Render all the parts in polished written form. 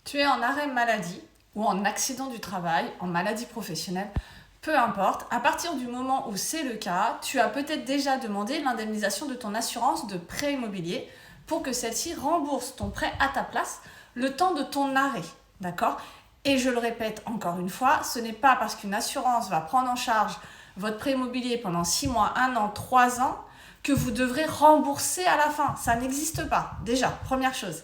Tu es en arrêt maladie ou en accident du travail, en maladie professionnelle, peu importe, à partir du moment où c'est le cas, tu as peut-être déjà demandé l'indemnisation de ton assurance de prêt immobilier pour que celle-ci rembourse ton prêt à ta place le temps de ton arrêt. D'accord ? Et je le répète encore une fois, ce n'est pas parce qu'une assurance va prendre en charge votre prêt immobilier pendant 6 mois, 1 an, 3 ans que vous devrez rembourser à la fin. Ça n'existe pas, déjà, première chose.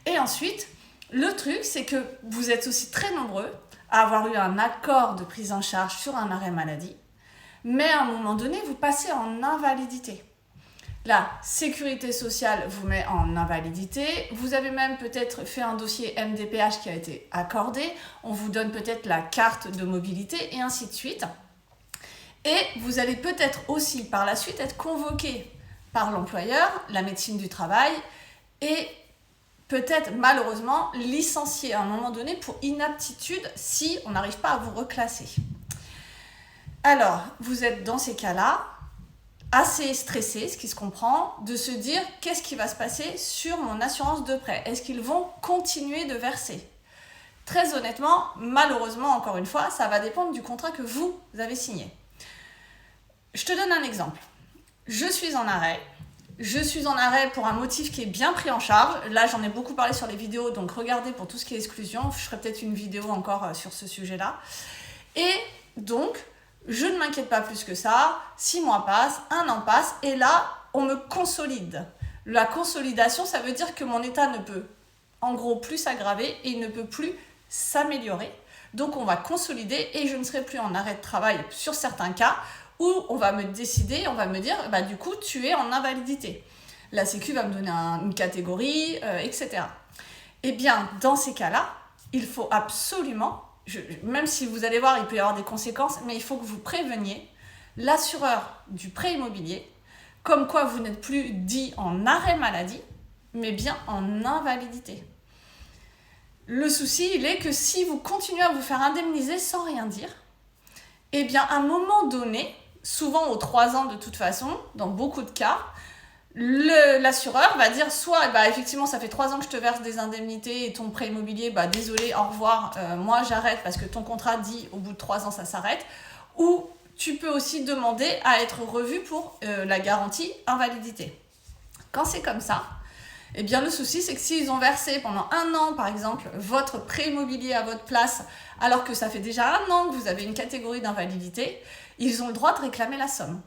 Et ensuite, le truc, c'est que vous êtes aussi très nombreux à avoir eu un accord de prise en charge sur un arrêt maladie, mais à un moment donné, vous passez en invalidité. La sécurité sociale vous met en invalidité. Vous avez même peut-être fait un dossier MDPH qui a été accordé. On vous donne peut-être la carte de mobilité et ainsi de suite. Et vous allez peut-être aussi par la suite être convoqué par l'employeur, la médecine du travail, et peut-être malheureusement licencié à un moment donné pour inaptitude si on n'arrive pas à vous reclasser. Alors, vous êtes dans ces cas-là assez stressé, ce qui se comprend, de se dire qu'est-ce qui va se passer sur mon assurance de prêt ? Est-ce qu'ils vont continuer de verser ? Très honnêtement, malheureusement, encore une fois, ça va dépendre du contrat que vous avez signé. Je te donne un exemple. Je suis en arrêt pour un motif qui est bien pris en charge. Là, j'en ai beaucoup parlé sur les vidéos, donc regardez pour tout ce qui est exclusion. Je ferai peut-être une vidéo encore sur ce sujet-là. Et donc, je ne m'inquiète pas plus que ça. 6 mois passent, 1 an passe, et là, on me consolide. La consolidation, ça veut dire que mon état ne peut, en gros, plus s'aggraver et il ne peut plus s'améliorer. Donc, on va consolider et je ne serai plus en arrêt de travail sur certains cas où on va me décider, on va me dire, bah, du coup, tu es en invalidité. La Sécu va me donner une catégorie, etc. Eh bien, dans ces cas-là, il faut absolument, même si vous allez voir, il peut y avoir des conséquences, mais il faut que vous préveniez l'assureur du prêt immobilier, comme quoi vous n'êtes plus dit en arrêt maladie, mais bien en invalidité. Le souci, il est que si vous continuez à vous faire indemniser sans rien dire, eh bien, à un moment donné, souvent aux 3 ans de toute façon, dans beaucoup de cas, l'assureur va dire soit effectivement ça fait 3 ans que je te verse des indemnités et ton prêt immobilier, désolé, au revoir, moi j'arrête parce que ton contrat dit au bout de 3 ans ça s'arrête, ou tu peux aussi demander à être revu pour la garantie invalidité. Quand c'est comme ça, eh bien le souci c'est que s'ils ont versé pendant 1 an par exemple votre prêt immobilier à votre place alors que ça fait déjà 1 an que vous avez une catégorie d'invalidité, ils ont le droit de réclamer la somme.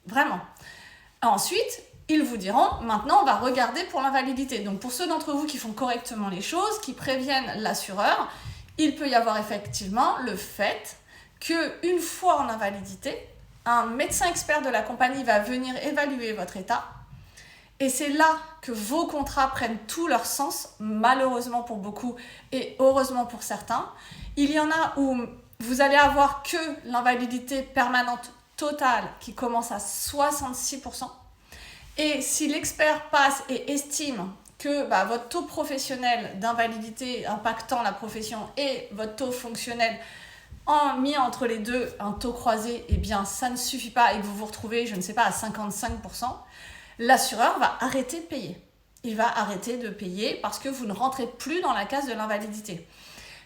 Vraiment. Ensuite, ils vous diront, maintenant on va regarder pour l'invalidité. Donc pour ceux d'entre vous qui font correctement les choses, qui préviennent l'assureur, il peut y avoir effectivement le fait qu'une fois en invalidité, un médecin expert de la compagnie va venir évaluer votre état. Et c'est là que vos contrats prennent tout leur sens, malheureusement pour beaucoup et heureusement pour certains. Il y en a où vous allez avoir que l'invalidité permanente totale qui commence à 66%. Et si l'expert passe et estime que votre taux professionnel d'invalidité impactant la profession et votre taux fonctionnel mis entre les deux, un taux croisé, eh bien ça ne suffit pas et que vous vous retrouvez, je ne sais pas, à 55%, l'assureur va arrêter de payer. Il va arrêter de payer parce que vous ne rentrez plus dans la case de l'invalidité.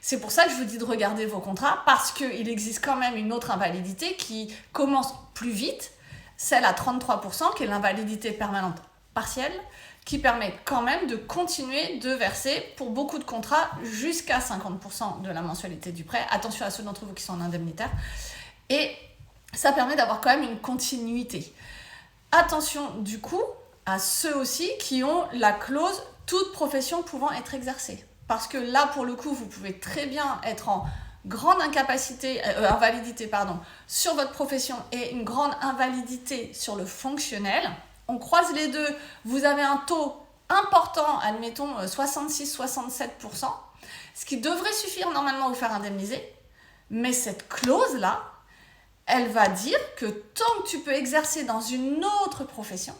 C'est pour ça que je vous dis de regarder vos contrats, parce qu'il existe quand même une autre invalidité qui commence plus vite, celle à 33%, qui est l'invalidité permanente partielle, qui permet quand même de continuer de verser pour beaucoup de contrats jusqu'à 50% de la mensualité du prêt. Attention à ceux d'entre vous qui sont en indemnitaire. Et ça permet d'avoir quand même une continuité. Attention du coup à ceux aussi qui ont la clause « toute profession pouvant être exercée ». Parce que là, pour le coup, vous pouvez très bien être en grande invalidité sur votre profession et une grande invalidité sur le fonctionnel. On croise les deux, vous avez un taux important, admettons 66-67%, ce qui devrait suffire normalement à vous faire indemniser. Mais cette clause-là, elle va dire que tant que tu peux exercer dans une autre profession,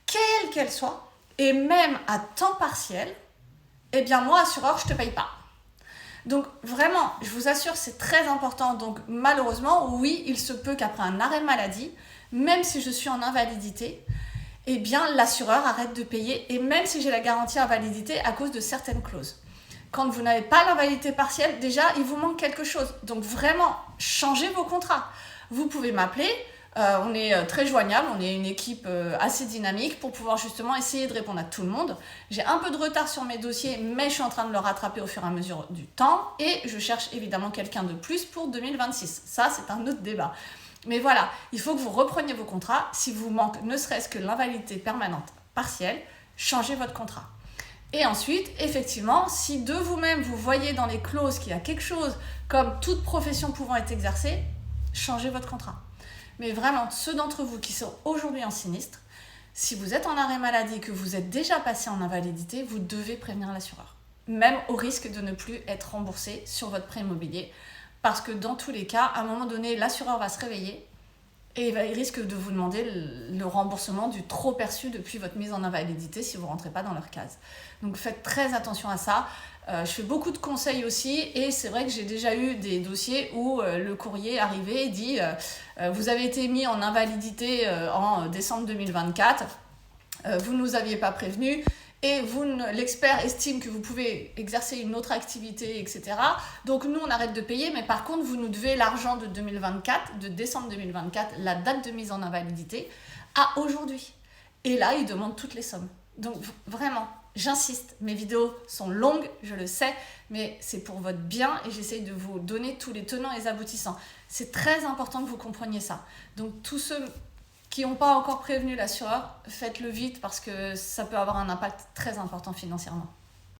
quelle qu'elle soit, et même à temps partiel, eh bien moi, assureur, je ne te paye pas. Donc vraiment, je vous assure, c'est très important. Donc malheureusement, oui, il se peut qu'après un arrêt maladie, même si je suis en invalidité, eh bien l'assureur arrête de payer, et même si j'ai la garantie invalidité à cause de certaines clauses. Quand vous n'avez pas l'invalidité partielle, déjà, il vous manque quelque chose. Donc vraiment, changez vos contrats. Vous pouvez m'appeler, on est très joignable, on est une équipe assez dynamique pour pouvoir justement essayer de répondre à tout le monde. J'ai un peu de retard sur mes dossiers, mais je suis en train de le rattraper au fur et à mesure du temps et je cherche évidemment quelqu'un de plus pour 2026. Ça, c'est un autre débat. Mais voilà, il faut que vous repreniez vos contrats. Si vous manque ne serait-ce que l'invalidité permanente partielle, changez votre contrat. Et ensuite, effectivement, si de vous-même vous voyez dans les clauses qu'il y a quelque chose comme toute profession pouvant être exercée, changez votre contrat. Mais vraiment, ceux d'entre vous qui sont aujourd'hui en sinistre, si vous êtes en arrêt maladie et que vous êtes déjà passé en invalidité, vous devez prévenir l'assureur. Même au risque de ne plus être remboursé sur votre prêt immobilier. Parce que dans tous les cas, à un moment donné, l'assureur va se réveiller et il risque de vous demander le remboursement du trop perçu depuis votre mise en invalidité si vous ne rentrez pas dans leur case. Donc faites très attention à ça. Je fais beaucoup de conseils aussi et c'est vrai que j'ai déjà eu des dossiers où le courrier arrivait et dit vous avez été mis en invalidité en décembre 2024, vous ne nous aviez pas prévenu et l'expert estime que vous pouvez exercer une autre activité, etc. Donc nous, on arrête de payer, mais par contre, vous nous devez l'argent de 2024, de décembre 2024, la date de mise en invalidité, à aujourd'hui. Et là, ils demandent toutes les sommes. Donc vraiment, j'insiste, mes vidéos sont longues, je le sais, mais c'est pour votre bien et j'essaye de vous donner tous les tenants et les aboutissants. C'est très important que vous compreniez ça. Donc tous ceux qui n'ont pas encore prévenu l'assureur, faites-le vite parce que ça peut avoir un impact très important financièrement.